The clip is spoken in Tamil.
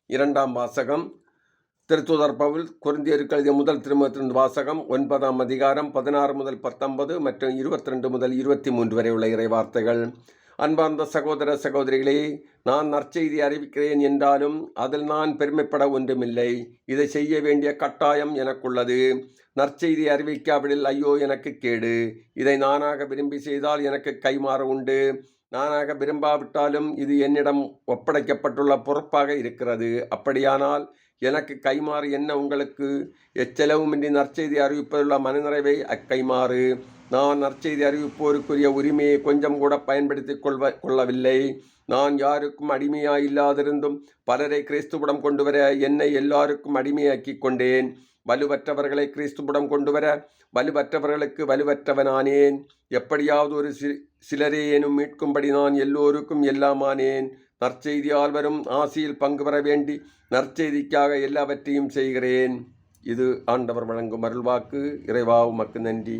இரண்டாம் வாசகம். திருத்தூதர் பவுல் கொரிந்தியருக்கு எழுதிய முதல் திருமுகத்திலிருந்து வாசகம். 9ஆம் அதிகாரம் 16 முதல் 19 மற்றும் 22 முதல் 23 வரை உள்ள இறைவார்த்தைகள். அன்பார்ந்த சகோதர சகோதரிகளே, நான் நற்செய்தி அறிவிக்கிறேன் என்றாலும் அதில் நான் பெருமைப்பட ஒன்றுமில்லை. இதை செய்ய வேண்டிய கட்டாயம் எனக்குள்ளது. நற்செய்தி அறிவிக்காவிடில் ஐயோ எனக்கு கேடு. இதை நானாக விரும்பி செய்தால் எனக்கு கைமாறு உண்டு. நானாக விரும்பாவிட்டாலும் இது என்னிடம் ஒப்படைக்கப்பட்டுள்ள பொறுப்பாக இருக்கிறது. அப்படியானால் எனக்கு கைமாறு என்ன? உங்களுக்கு எச்செலவுமின்றி நற்செய்தி அறிவிப்பதுள்ள மனநிறைவை அக்கைமாறு. நான் நற்செய்தி அறிவிப்போருக்குரிய உரிமையை கொஞ்சம் கூட பயன்படுத்தி கொள்ளவில்லை. நான் யாருக்கும் அடிமையாயில்லாதிருந்தும் பலரை கிறிஸ்துவிடம் கொண்டுவர என்னை எல்லாருக்கும் அடிமையாக்கி கொண்டேன். வலுவற்றவர்களை கிறிஸ்துவிடம் கொண்டுவர வலுவற்றவர்களுக்கு வலுவற்றவனானேன். எப்படியாவது ஒரு சிலரேனும் மீட்கும்படி நான் எல்லோருக்கும் எல்லாமானேன். நற்செய்தியால் வரும் ஆசியில் பங்கு பெற வேண்டி நற்செய்திக்காக எல்லாவற்றையும் செய்கிறேன். இது ஆண்டவர் வழங்கும் அருள்வாக்கு. இறைவா உமக்கு நன்றி.